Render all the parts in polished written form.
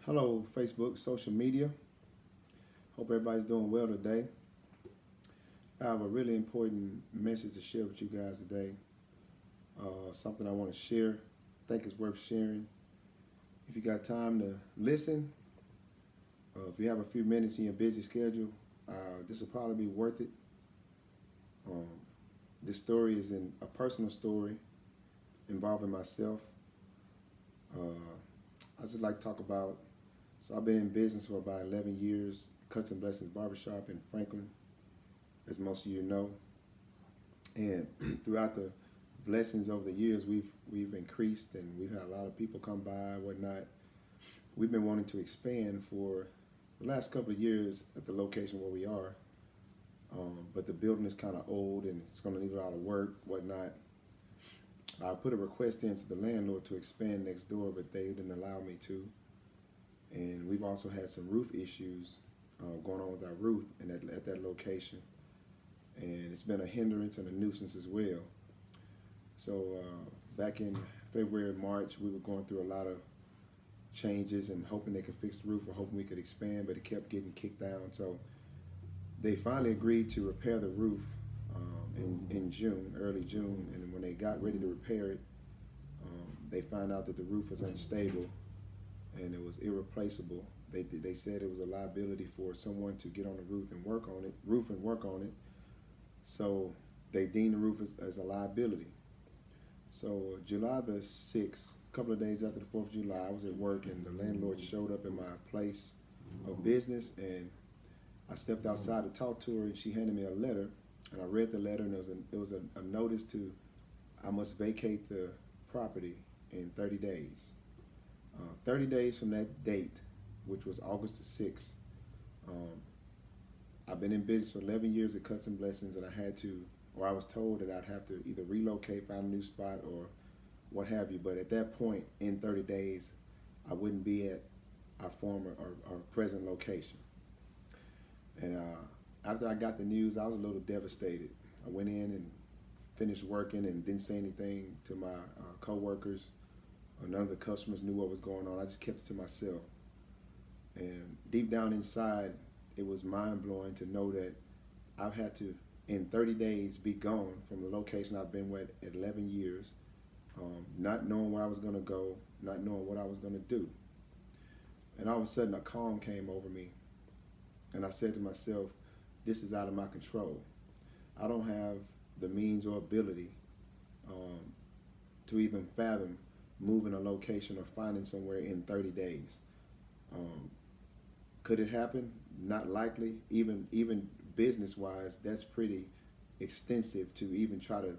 Hello, Facebook, social media. Hope everybody's doing well today. I have a really important message to share with you guys today. Something I want to share. I think it's worth sharing. If you got time to listen, if you have a few minutes in your busy schedule, this will probably be worth it. Um, this story is a personal story involving myself. I just like to talk about. So I've been in business for about 11 years, Cuts and Blessings Barbershop in Franklin, as most of you know. And throughout the blessings over the years, we've increased, and we've had a lot of people come by and whatnot. We've been wanting to expand for the last couple of years at the location where we are, but the building is kind of old and it's going to need a lot of work, whatnot. I put a request in to the landlord to expand next door, but they didn't allow me to. And we've also had some roof issues going on with our roof at that location. And it's been a hindrance and a nuisance as well. So back in February, March, we were going through a lot of changes and hoping they could fix the roof or hoping we could expand, but it kept getting kicked down. So they finally agreed to repair the roof in June, early June. And when they got ready to repair it, they found out that the roof was unstable and it was irreplaceable. They said it was a liability for someone to get on the roof and work on it. So they deemed the roof as a liability. So July the 6th, a couple of days after the 4th of July, I was at work and the landlord showed up in my place of business, and I stepped outside to talk to her, and she handed me a letter, and I read the letter, and there was a notice to I must vacate the property in 30 days. 30 days from that date, which was August the 6th, I've been in business for 11 years at Cuts and Blessings, and I was told that I'd have to either relocate, find a new spot, or what have you. But at that point, in 30 days, I wouldn't be at our former or present location. And after I got the news, I was a little devastated. I went in and finished working and didn't say anything to my co-workers. None of the customers knew what was going on. I just kept it to myself. And deep down inside, it was mind-blowing to know that I've had to, in 30 days, be gone from the location I've been with at 11 years, not knowing where I was going to go, not knowing what I was going to do. And all of a sudden, a calm came over me. And I said to myself, this is out of my control. I don't have the means or ability to even fathom moving a location or finding somewhere in 30 days. Could it happen? Not likely. Even business-wise, that's pretty extensive to even try to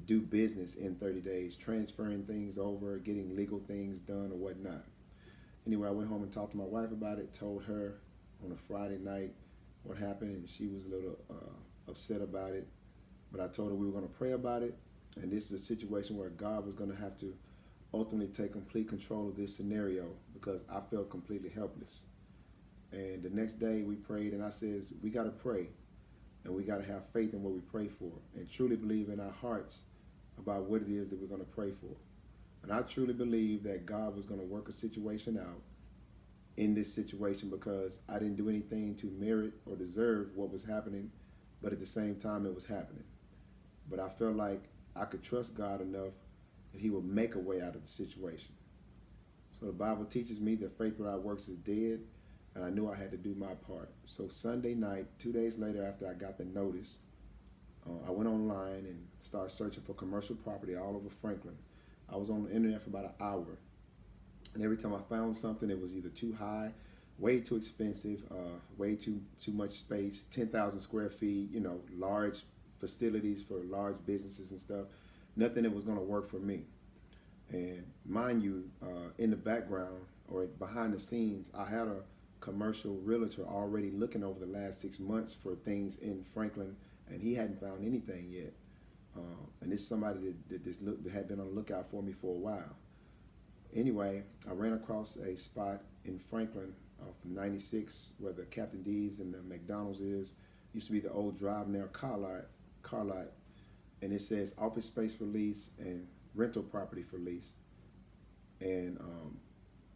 do business in 30 days, transferring things over, getting legal things done or whatnot. Anyway, I went home and talked to my wife about it, told her on a Friday night what happened, and she was a little upset about it. But I told her we were going to pray about it, and this is a situation where God was going to have to ultimately take complete control of this scenario because I felt completely helpless. And the next day we prayed, and I says, we got to pray, and we got to have faith in what we pray for and truly believe in our hearts about what it is that we're going to pray for. And I truly believe that God was going to work a situation out in this situation because I didn't do anything to merit or deserve what was happening, but at the same time it was happening. But I felt like I could trust God enough that he would make a way out of the situation. So the Bible teaches me that faith without works is dead, and I knew I had to do my part. So Sunday night, 2 days later after I got the notice, I went online and started searching for commercial property all over Franklin. I was on the internet for about an hour, and every time I found something, it was either too high, way too expensive, way too much space, 10,000 square feet, large facilities for large businesses and stuff. Nothing that was going to work for me. And mind you, in the background or behind the scenes, I had a commercial realtor already looking over the last 6 months for things in Franklin, and he hadn't found anything yet. And this is somebody that had been on the lookout for me for a while. Anyway, I ran across a spot in Franklin from 96 where the Captain D's and the McDonald's is. Used to be the old Drive Nail car lot. And it says office space for lease and rental property for lease. And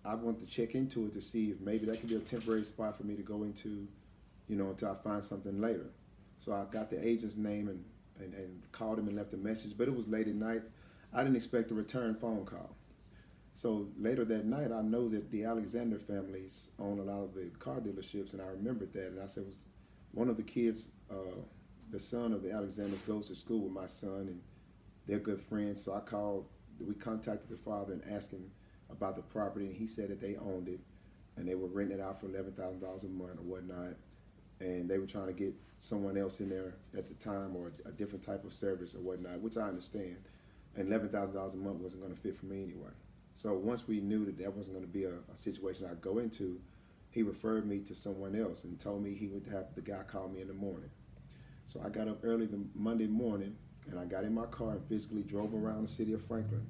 I want to check into it to see if maybe that could be a temporary spot for me to go into, you know, until I find something later. So I got the agent's name and called him and left a message, but it was late at night. I didn't expect a return phone call. So later that night, I know that the Alexander families own a lot of the car dealerships, and I remembered that, and I said, was one of the kids, the son of the Alexanders goes to school with my son, and they're good friends. So we contacted the father and asked him about the property, and he said that they owned it, and they were renting it out for $11,000 a month or whatnot, and they were trying to get someone else in there at the time, or a different type of service or whatnot, which I understand, and $11,000 a month wasn't going to fit for me anyway. So once we knew that that wasn't going to be a situation I'd go into, he referred me to someone else and told me he would have the guy call me in the morning. So I got up early the Monday morning, and I got in my car and physically drove around the city of Franklin.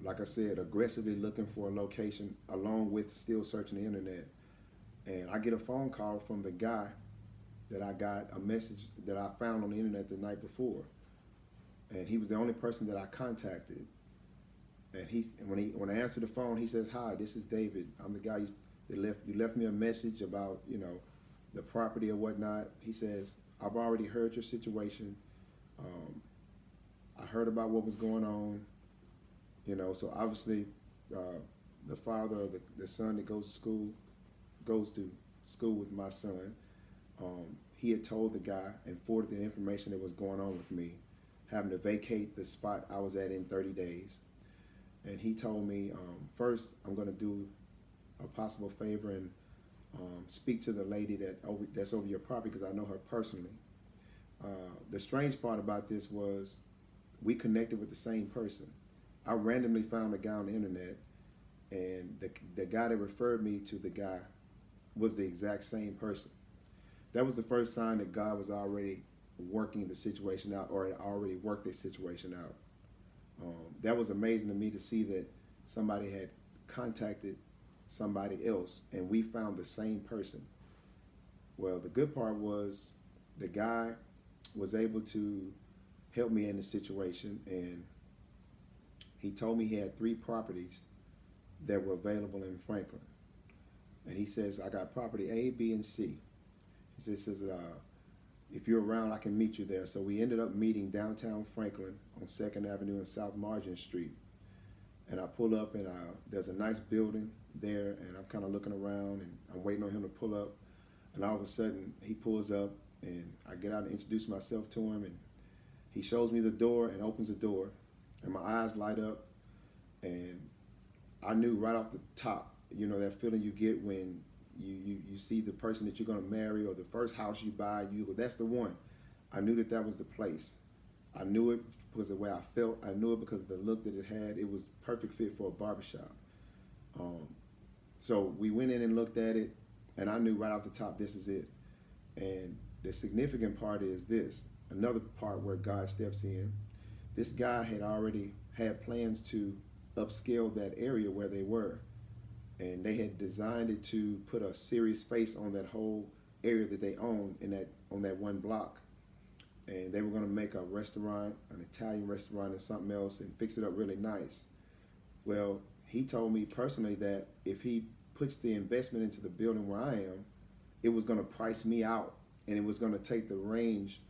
Like I said, aggressively looking for a location, along with still searching the internet. And I get a phone call from the guy that I got a message that I found on the internet the night before. And he was the only person that I contacted. And when I answered the phone, he says, "Hi, this is David. I'm the guy you left me a message about, you know, the property or whatnot." He says, "I've already heard your situation. I heard about what was going on. You know, so obviously the father of the son that goes to school with my son, he had told the guy and forwarded the information that was going on with me, having to vacate the spot I was at in 30 days. And he told me, first, I'm going to do a possible favor and speak to the lady that's over your property, because I know her personally. The strange part about this was we connected with the same person. I randomly found a guy on the internet, and the guy that referred me to the guy was the exact same person. That was the first sign that God was already working the situation out, or had already worked the situation out. That was amazing to me to see that somebody had contacted somebody else, and we found the same person. Well, the good part was the guy was able to help me in the situation, and he told me he had 3 properties that were available in Franklin. And he says, "I got property A, B, and C." He says, "If you're around, I can meet you there." So we ended up meeting downtown Franklin on 2nd Avenue and South Margin Street. And I pull up, and there's a nice building there, and I'm kind of looking around, and I'm waiting on him to pull up. And all of a sudden, he pulls up, and I get out and introduce myself to him, and he shows me the door and opens the door, and my eyes light up, and I knew right off the top, you know, that feeling you get when you see the person that you're going to marry, or the first house you buy, that's the one. I knew that was the place. I knew it because of the way I felt. I knew it because of the look that it had. It was perfect fit for a barbershop. So we went in and looked at it, and I knew right off the top, this is it. And the significant part is this, another part where God steps in. This guy had already had plans to upscale that area where they were. And they had designed it to put a serious face on that whole area that they own on that one block. And they were going to make a restaurant, an Italian restaurant, and something else, and fix it up really nice. Well, he told me personally that if he puts the investment into the building where I am, it was going to price me out, and it was going to take the range,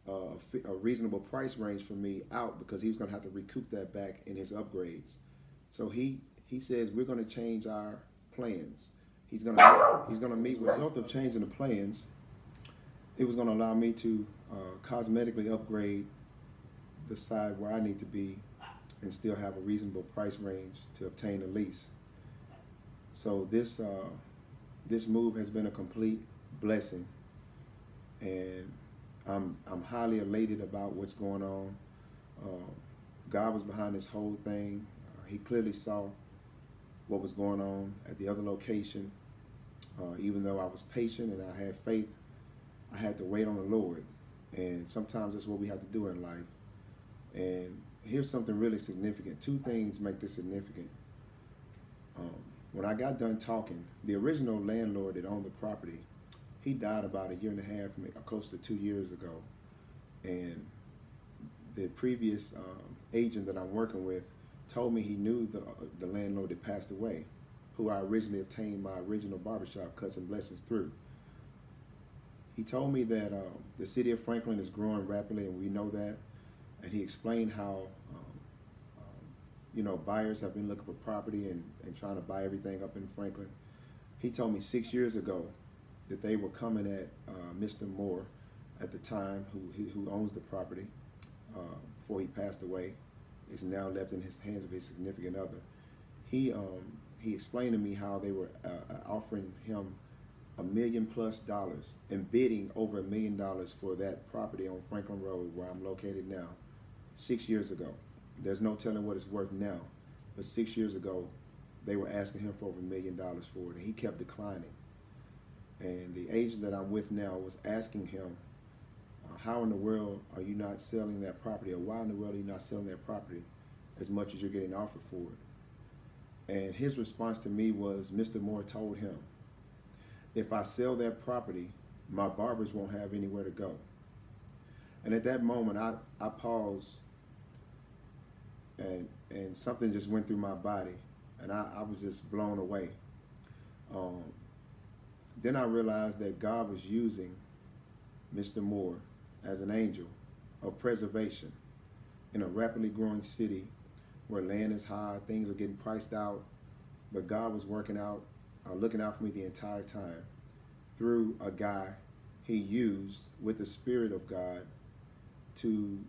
a reasonable price range for me out, because he was going to have to recoup that back in his upgrades. So he says, we're going to change our plans. He's going to meet with the result of changing the plans. It was going to allow me to cosmetically upgrade the side where I need to be and still have a reasonable price range to obtain a lease. So this move has been a complete blessing, and I'm highly elated about what's going on. God was behind this whole thing. He clearly saw what was going on at the other location. Even though I was patient and I had faith, I had to wait on the Lord. And sometimes that's what we have to do in life. And here's something really significant. 2 things make this significant. When I got done talking, the original landlord that owned the property, he died about 1.5 years, close to 2 years ago. And the previous agent that I'm working with told me he knew the landlord that passed away, who I originally obtained my original barbershop Cuts and Blessings through. He told me that the city of Franklin is growing rapidly, and we know that. And he explained how, you know, buyers have been looking for property and trying to buy everything up in Franklin. He told me 6 years ago that they were coming at Mr. Moore at the time, who owns the property before he passed away. It's now left in his hands of his significant other. He explained to me how they were offering him $1 million+ and bidding over $1 million for that property on Franklin Road where I'm located now 6 years ago. There's no telling what it's worth now, but 6 years ago they were asking him for over $1 million for it, and he kept declining. And the agent that I'm with now was asking him, how in the world are you not selling that property, or why in the world are you not selling that property as much as you're getting offered for it? And his response to me was, Mr. Moore told him, if I sell that property, my barbers won't have anywhere to go. And at that moment, I paused, and something just went through my body, and I was just blown away. Then I realized that God was using Mr. Moore as an angel of preservation in a rapidly growing city where land is high, things are getting priced out, but God was working out, looking out for me the entire time through a guy he used with the Spirit of God to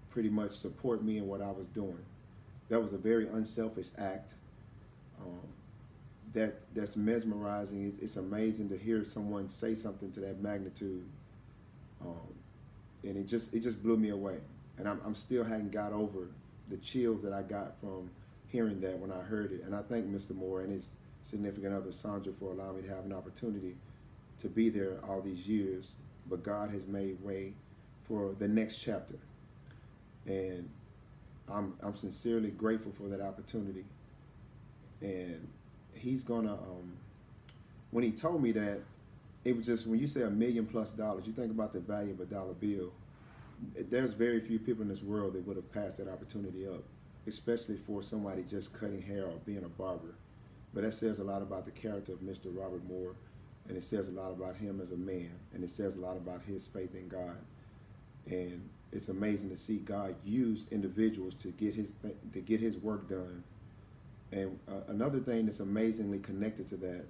pretty much support me in what I was doing. That was a very unselfish act. That's mesmerizing. It's amazing to hear someone say something to that magnitude, and it just blew me away. And I'm still hadn't got over the chills that I got from hearing that when I heard it. And I thank Mr. Moore and his significant other Sandra for allowing me to have an opportunity to be there all these years. But God has made way for the next chapter, and I'm sincerely grateful for that opportunity. And he's gonna, when he told me that, it was just, when you say $1 million+, you think about the value of a dollar bill. There's very few people in this world that would have passed that opportunity up, especially for somebody just cutting hair or being a barber. But that says a lot about the character of Mr. Robert Moore, and it says a lot about him as a man, and it says a lot about his faith in God. And it's amazing to see God use individuals to get his work done. And another thing that's amazingly connected to that,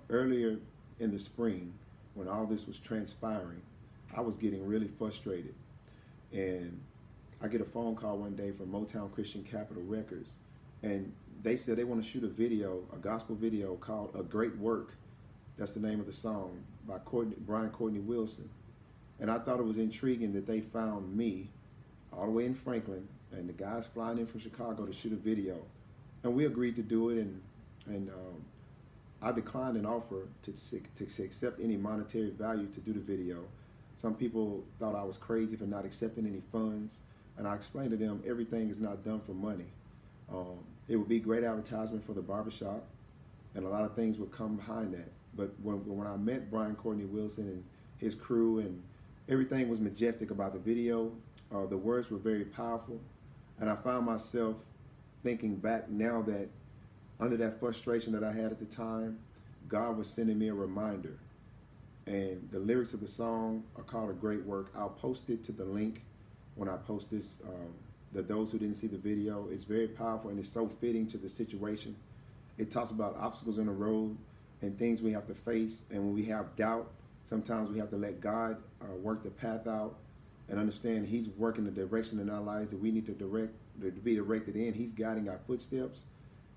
earlier in the spring, when all this was transpiring, I was getting really frustrated. And I get a phone call one day from Motown Christian Capital Records, and they said they want to shoot a video, a gospel video called A Great Work. That's the name of the song, by Brian Courtney Wilson. And I thought it was intriguing that they found me all the way in Franklin, and the guys flying in from Chicago to shoot a video. And we agreed to do it, and I declined an offer to accept any monetary value to do the video. Some people thought I was crazy for not accepting any funds, and I explained to them everything is not done for money. It would be great advertisement for the barbershop, and a lot of things would come behind that. But when I met Brian Courtney Wilson and his crew, and everything was majestic about the video, the words were very powerful, and I found myself thinking back now that under that frustration that I had at the time, God was sending me a reminder. And the lyrics of the song are called A Great Work. I'll post it to the link when I post this. Those who didn't see the video, it's very powerful, and it's so fitting to the situation. It talks about obstacles on the road and things we have to face. And when we have doubt, sometimes we have to let God work the path out and understand He's working the direction in our lives that we need to be directed in. He's guiding our footsteps,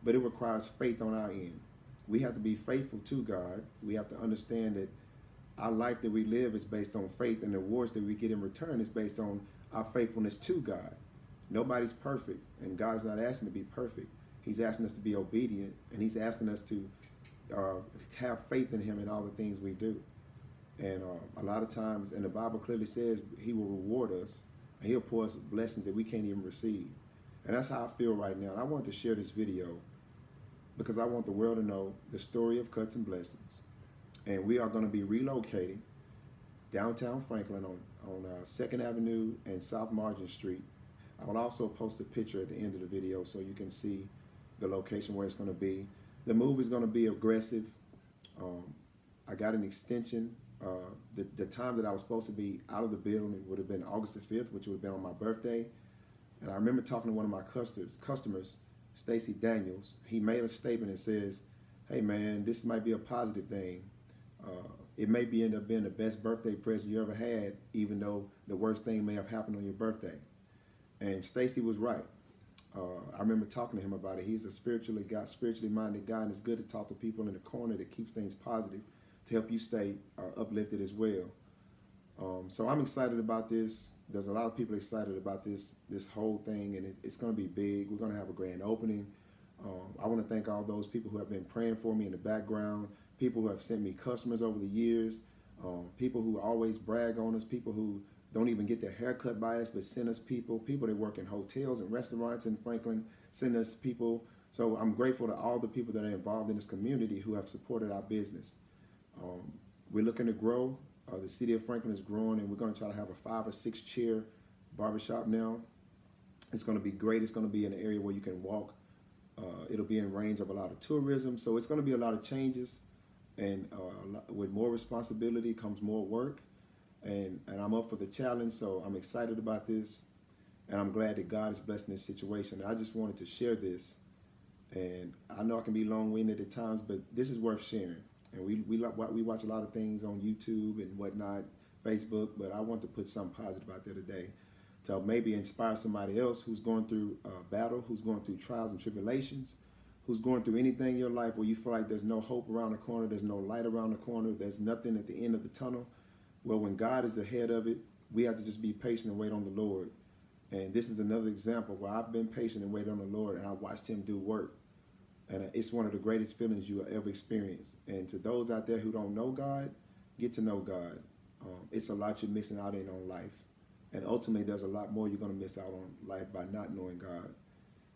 but it requires faith on our end. We have to be faithful to God. We have to understand that our life that we live is based on faith, and the rewards that we get in return is based on our faithfulness to God. Nobody's perfect, and God is not asking to be perfect. He's asking us to be obedient, and He's asking us to have faith in Him in all the things we do. And a lot of times, and the Bible clearly says He will reward us, and He'll pour us blessings that we can't even receive. And that's how I feel right now. And I want to share this video because I want the world to know the story of Cuts and Blessings. And we are going to be relocating downtown Franklin on 2nd Avenue and South Margin Street. I will also post a picture at the end of the video so you can see the location where it's going to be. The move is going to be aggressive. I got an extension. The time that I was supposed to be out of the building would have been August the 5th, which would have been on my birthday. And I remember talking to one of my customers, Stacy Daniels. He made a statement and says, "Hey man, this might be a positive thing. It may end up being the best birthday present you ever had, even though the worst thing may have happened on your birthday." And Stacy was right. I remember talking to him about it. He's a spiritually minded guy, and it's good to talk to people in the corner that keeps things positive to help you stay uplifted as well. So I'm excited about this. There's a lot of people excited about this whole thing, and it's going to be big. We're going to have a grand opening. I want to thank all those people who have been praying for me in the background, people who have sent me customers over the years, people who always brag on us, people who don't even get their hair cut by us, but send us people that work in hotels and restaurants in Franklin, send us people. So I'm grateful to all the people that are involved in this community who have supported our business. We're looking to grow. The city of Franklin is growing, and we're going to try to have a 5 or 6 chair barbershop now. It's going to be great. It's going to be in an area where you can walk. It'll be in range of a lot of tourism. So it's going to be a lot of changes, and with more responsibility comes more work. And I'm up for the challenge, so I'm excited about this, and I'm glad that God is blessing this situation. And I just wanted to share this, and I know I can be long-winded at times, but this is worth sharing. And we watch a lot of things on YouTube and whatnot, Facebook, but I want to put something positive out there today to maybe inspire somebody else who's going through a battle, who's going through trials and tribulations, who's going through anything in your life where you feel like there's no hope around the corner, there's no light around the corner, there's nothing at the end of the tunnel. Well, when God is the head of it, we have to just be patient and wait on the Lord. And this is another example where I've been patient and waited on the Lord, and I watched him do work. And it's one of the greatest feelings you will ever experience. And to those out there who don't know God, get to know God. It's a lot you're missing out on life. And ultimately, there's a lot more you're going to miss out on life by not knowing God.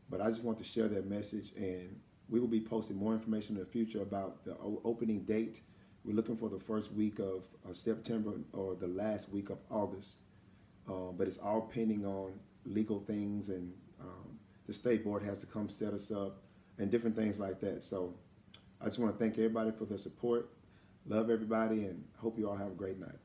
But I just want to share that message, and we will be posting more information in the future about the opening date. We're looking for the first week of September or the last week of August. But it's all pending on legal things, and the state board has to come set us up and different things like that. So I just want to thank everybody for their support. Love everybody, and hope you all have a great night.